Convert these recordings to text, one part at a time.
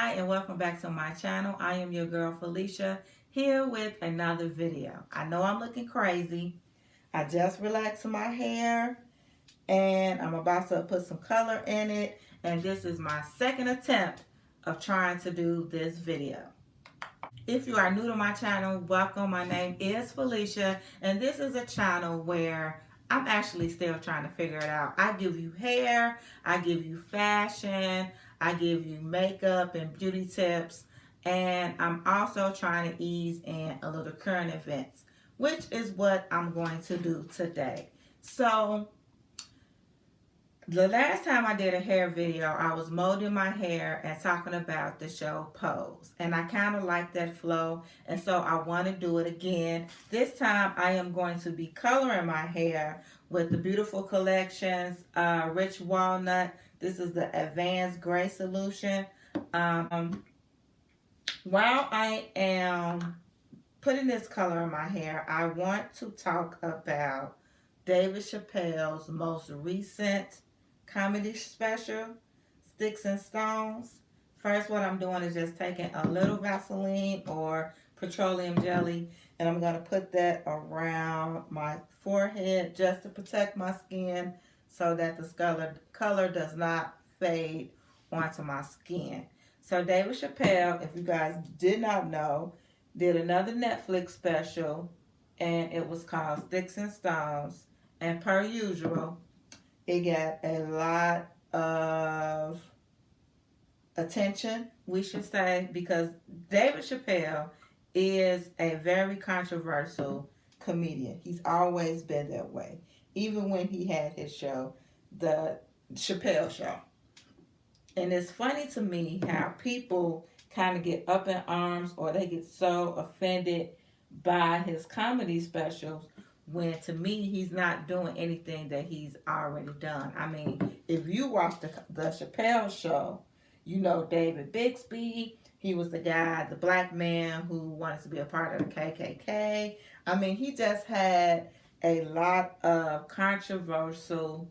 Hi and welcome back to my channel. I am your girl Felicia here with another video. I know I'm looking crazy. I just relaxed my hair and I'm about to put some color in it, and this is my second attempt of trying to do this video. If you are new to my channel, welcome. My name is Felicia and this is a channel where I'm actually still trying to figure it out. I give you hair, I give you fashion, I give you makeup and beauty tips, and I'm also trying to ease in a little current events, which is what I'm going to do today. So the last time I did a hair video, I was molding my hair and talking about the show Pose. And I kind of like that flow, and so I want to do it again. This time I am going to be coloring my hair with the Beautiful Collections Rich Walnut. This is the Advanced Gray Solution. While I am putting this color in my hair, I want to talk about David Chappell's most recent comedy special, Sticks and Stones. First, what I'm doing is just taking a little Vaseline or petroleum jelly, and I'm going to put that around my forehead just to protect my skin so that the color does not fade onto my skin. So David Chappell, if you guys did not know, did another Netflix special, and it was called Sticks and Stones. And per usual, it got a lot of attention, we should say, because David Chappelle is a very controversial comedian. He's always been that way, even when he had his show, the Chappell Show. And it's funny to me how people kind of get up in arms or they get so offended by his comedy specials, when to me he's not doing anything that he's already done. I mean, if you watch the Chappelle Show, you know David Bixby. He was the guy, the black man who wanted to be a part of the KKK. I mean, he just had a lot of controversial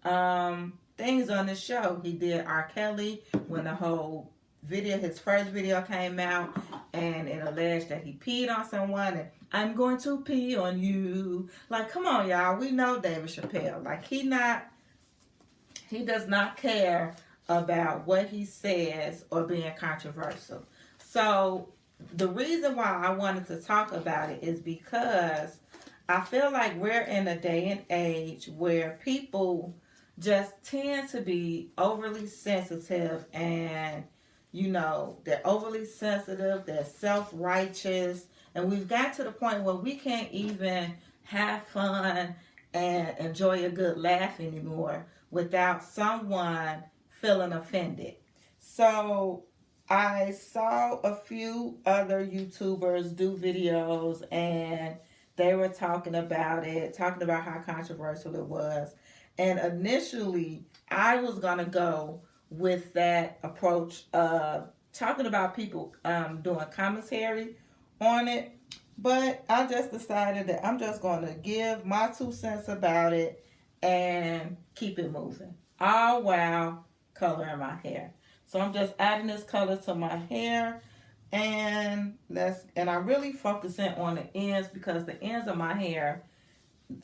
things on the show. He did R. Kelly when the whole video, his first video came out, and it alleged that he peed on someone, and I'm going to pee on you. Like, come on, y'all. We know David Chappelle. Like, he does not care about what he says or being controversial. So the reason why I wanted to talk about it is because I feel like we're in a day and age where people just tend to be overly sensitive, and they're overly sensitive, they're self-righteous, and we've got to the point where we can't even have fun and enjoy a good laugh anymore without someone feeling offended. So I saw a few other YouTubers do videos, and they were talking about how controversial it was. And initially, I was going to go with that approach of talking about people doing commentary on it. But I just decided that I'm just going to give my 2 cents about it and keep it moving, all while coloring my hair. So I'm just adding this color to my hair, and I'm really focusing on the ends, because the ends of my hair,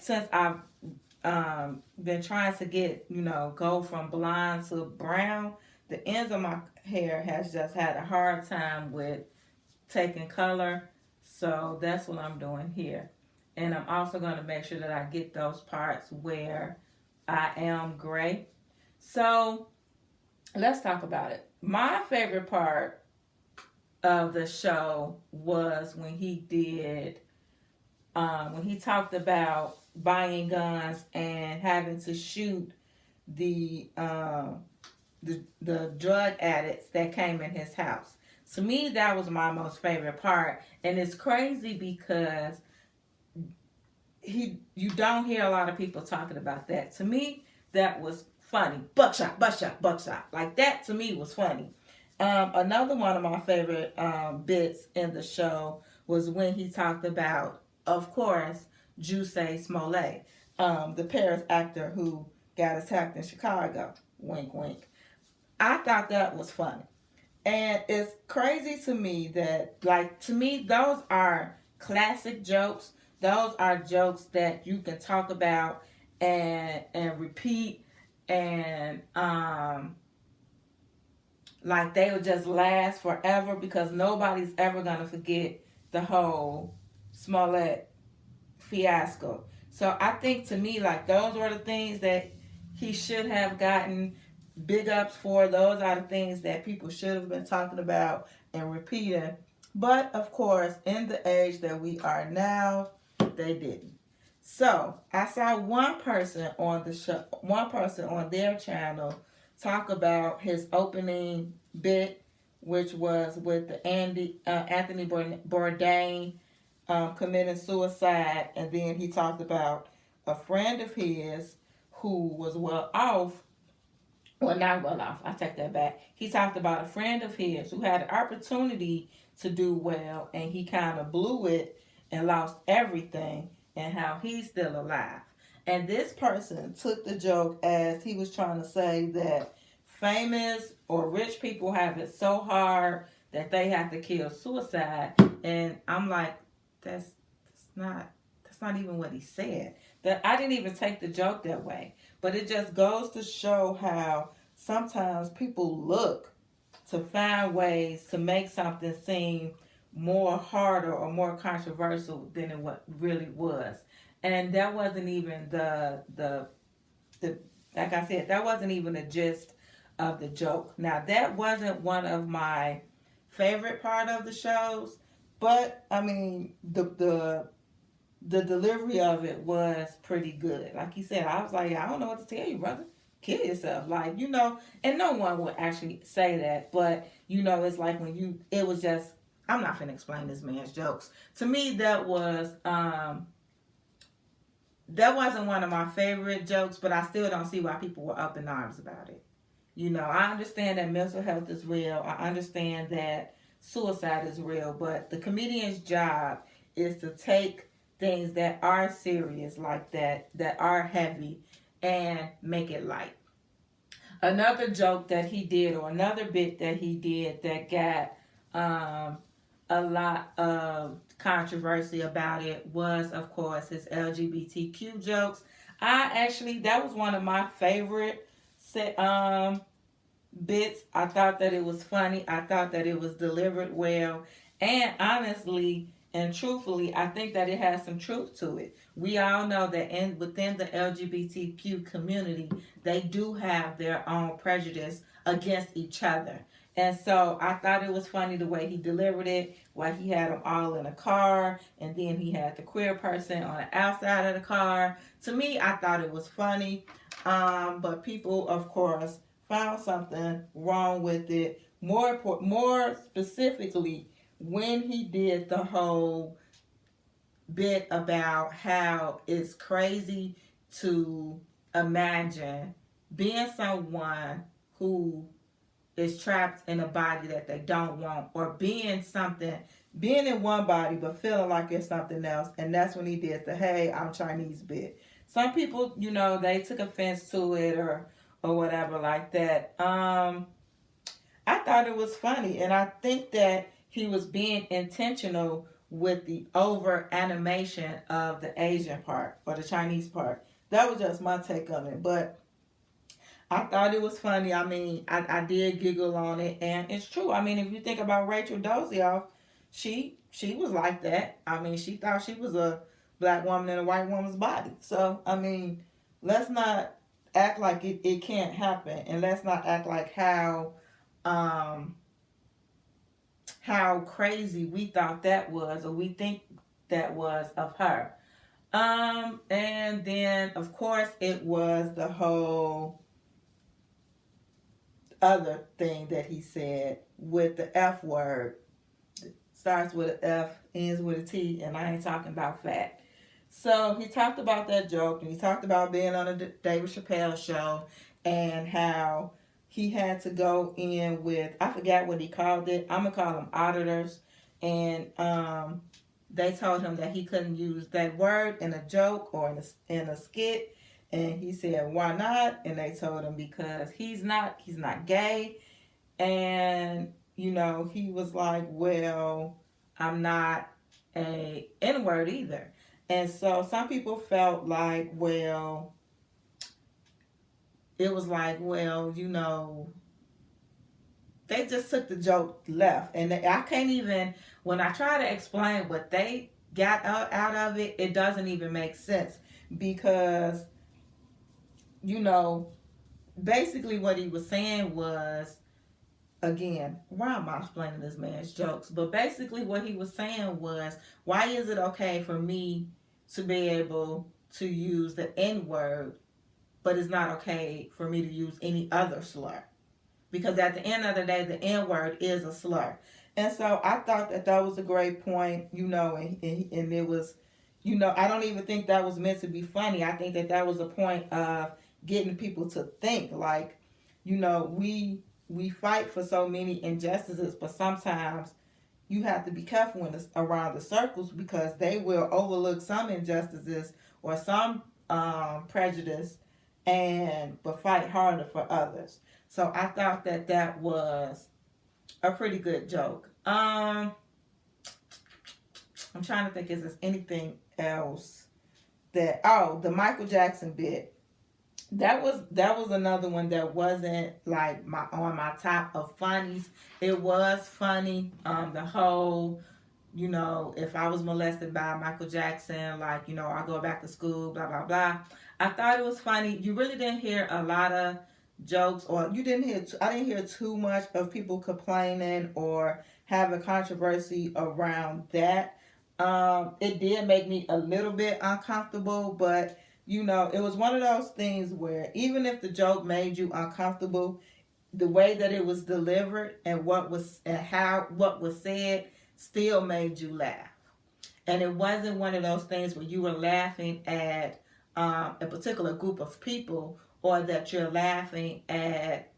since I've been trying to get, go from blonde to brown, the ends of my hair has just had a hard time with taking color. So that's what I'm doing here. And I'm also going to make sure that I get those parts where I am gray. So let's talk about it. My favorite part of the show was when he talked about buying guns and having to shoot the drug addicts that came in his house. To me, that was my most favorite part, and it's crazy because you don't hear a lot of people talking about that. To me, that was funny. Buckshot, buckshot, buckshot. Like, that to me was funny. Another one of my favorite bits in the show was when he talked about, of course, Jussie Smollett, the Paris actor who got attacked in Chicago. Wink, wink. I thought that was funny. And it's crazy to me that, like, to me, those are classic jokes. Those are jokes that you can talk about and repeat, and like they would just last forever because nobody's ever gonna forget the whole Smollett fiasco. So I think, to me, like, those were the things that he should have gotten big ups for. Those are the things that people should have been talking about and repeating. But of course, in the age that we are now, they didn't. So I saw one person on the show, one person on their channel, talk about his opening bit, which was with the Anthony Bourdain committing suicide, and then he talked about a friend of his who was well off. Well, not well off. I take that back. He talked about a friend of his who had an opportunity to do well, and he kind of blew it and lost everything, and how he's still alive. And this person took the joke as he was trying to say that famous or rich people have it so hard that they have to kill suicide. And I'm like, that's that's not even what he said. That I didn't even take the joke that way. But it just goes to show how sometimes people look to find ways to make something seem more harder or more controversial than it what really was. And that wasn't even the like I said, that wasn't even the gist of the joke. Now, that wasn't one of my favorite part of the shows, but I mean the delivery of it was pretty good. Like he said, I was like, I don't know what to tell you, brother. Kill yourself. Like, and no one would actually say that, but it's like it was just, I'm not finna explain this man's jokes. To me, that wasn't one of my favorite jokes, but I still don't see why people were up in arms about it. I understand that mental health is real. I understand that suicide is real, but the comedian's job is to take things that are serious like that are heavy, and make it light. Another joke that he did, or another bit that he did that got a lot of controversy about it, was, of course, his LGBTQ jokes. That was one of my favorite bits. I thought that it was funny. I thought that it was delivered well. And honestly and truthfully, I think that it has some truth to it. We all know that within the LGBTQ community, they do have their own prejudice against each other. And so I thought it was funny the way he delivered it, why he had them all in a car, and then he had the queer person on the outside of the car. To me, I thought it was funny. But people, of course, found something wrong with it. More specifically, when he did the whole bit about how it's crazy to imagine being someone who is trapped in a body that they don't want, or being in one body but feeling like it's something else. And that's when he did the "hey, I'm Chinese" bit. Some people, they took offense to it or whatever like that. I thought it was funny, and I think that he was being intentional with the over animation of the Asian part or the Chinese part. That was just my take on it, but I thought it was funny. I mean, I did giggle on it, and it's true. I mean, if you think about Rachel Dolezal, she was like that. I mean, she thought she was a black woman in a white woman's body. So, I mean, let's not act like it can't happen, and let's not act like how crazy we thought that was, or we think that was, of her. And then, of course, it was the whole other thing that he said with the F word. Starts with an F, ends with a T, and I ain't talking about fat. So he talked about that joke, and he talked about being on a David Chappell show, and how he had to go in with, I forgot what he called it. I'm going to call them auditors. And they told him that he couldn't use that word in a joke or in a skit. And he said, why not? And they told him because he's not gay. And you know, he was like, well, I'm not a N-word either. And so some people felt like, well, it was like, well, you know, they just took the joke left. And I can't even, when I try to explain what they got out of it, it doesn't even make sense. Because, you know, basically what he was saying was, again, why am I explaining this man's jokes? But basically what he was saying was, why is it okay for me to be able to use the N word, but it's not okay for me to use any other slur? Because at the end of the day, the N word is a slur. And so I thought that that was a great point, you know, and it was, you know, I don't even think that was meant to be funny. I think that that was a point of getting people to think, like, you know, we fight for so many injustices, but sometimes you have to be careful when it's around the circles, because they will overlook some injustices or some prejudice, and but fight harder for others. So I thought that that was a pretty good joke. I'm trying to think, is there anything else that, oh, the Michael Jackson bit. That was another one that wasn't like my on my top of funnies. It was funny. The whole, you know, if I was molested by Michael Jackson, like, you know, I go back to school, blah blah blah. I thought it was funny. You really didn't hear a lot of jokes, or you didn't hear. I didn't hear too much of people complaining or having controversy around that. It did make me a little bit uncomfortable, but you know, it was one of those things where even if the joke made you uncomfortable, the way that it was delivered and what was said still made you laugh. And it wasn't one of those things where you were laughing at a particular group of people, or that you're laughing at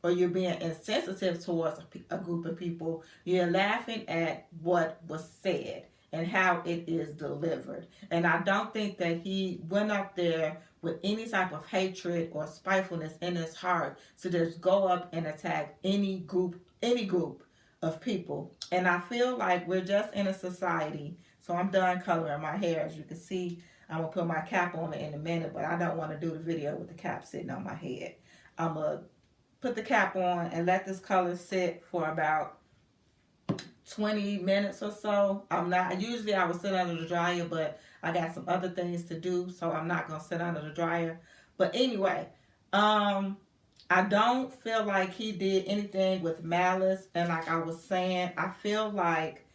or you're being insensitive towards a group of people. You're laughing at what was said and how it is delivered. And I don't think that he went up there with any type of hatred or spitefulness in his heart to just go up and attack any group of people. And I feel like we're just in a society. So I'm done coloring my hair. As you can see, I'm going to put my cap on it in a minute, but I don't want to do the video with the cap sitting on my head. I'm going to put the cap on and let this color sit for about 20 minutes or so. Usually I would sit under the dryer, but I got some other things to do, so I'm not going to sit under the dryer. But anyway, I don't feel like he did anything with malice. And like I was saying, I feel like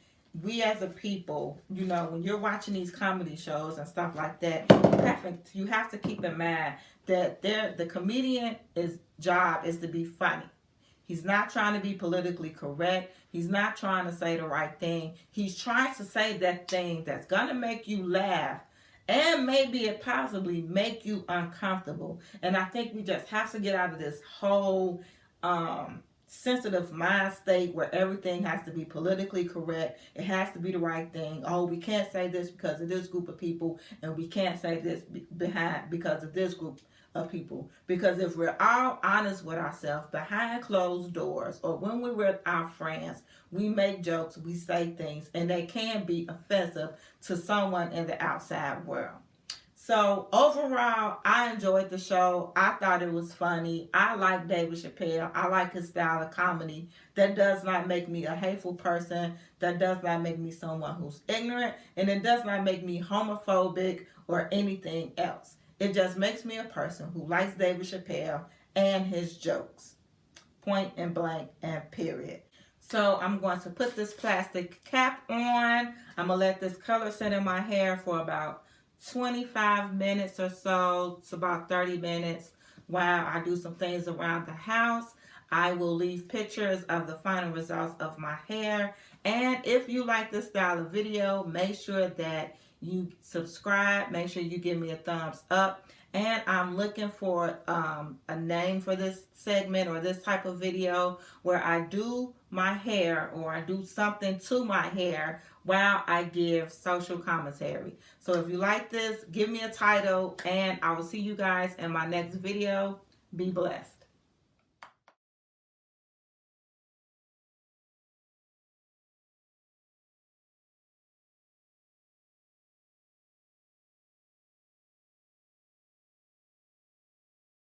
we as a people, you know, when you're watching these comedy shows and stuff like that, you have to keep in mind that the comedian's job is to be funny. He's not trying to be politically correct. He's not trying to say the right thing. He's trying to say that thing that's going to make you laugh, and maybe it possibly make you uncomfortable. And I think we just have to get out of this whole sensitive mind state where everything has to be politically correct. It has to be the right thing. Oh, we can't say this because of this group of people, and we can't say this because of this group of people. Because if we're all honest with ourselves behind closed doors, or when we're with our friends, we make jokes, we say things, and they can be offensive to someone in the outside world. So overall, I enjoyed the show. I thought it was funny. I like David Chappell. I like his style of comedy. That does not make me a hateful person. That does not make me someone who's ignorant. And it does not make me homophobic or anything else. It just makes me a person who likes David Chappell and his jokes. Point and blank and period. So I'm going to put this plastic cap on. I'm going to let this color sit in my hair for about 25 minutes or so. It's about 30 minutes while I do some things around the house. I will leave pictures of the final results of my hair. And if you like this style of video, make sure that you subscribe. Make sure you give me a thumbs up. And I'm looking for a name for this segment or this type of video where I do my hair, or I do something to my hair while I give social commentary. So if you like this, give me a title, and I will see you guys in my next video. Be blessed.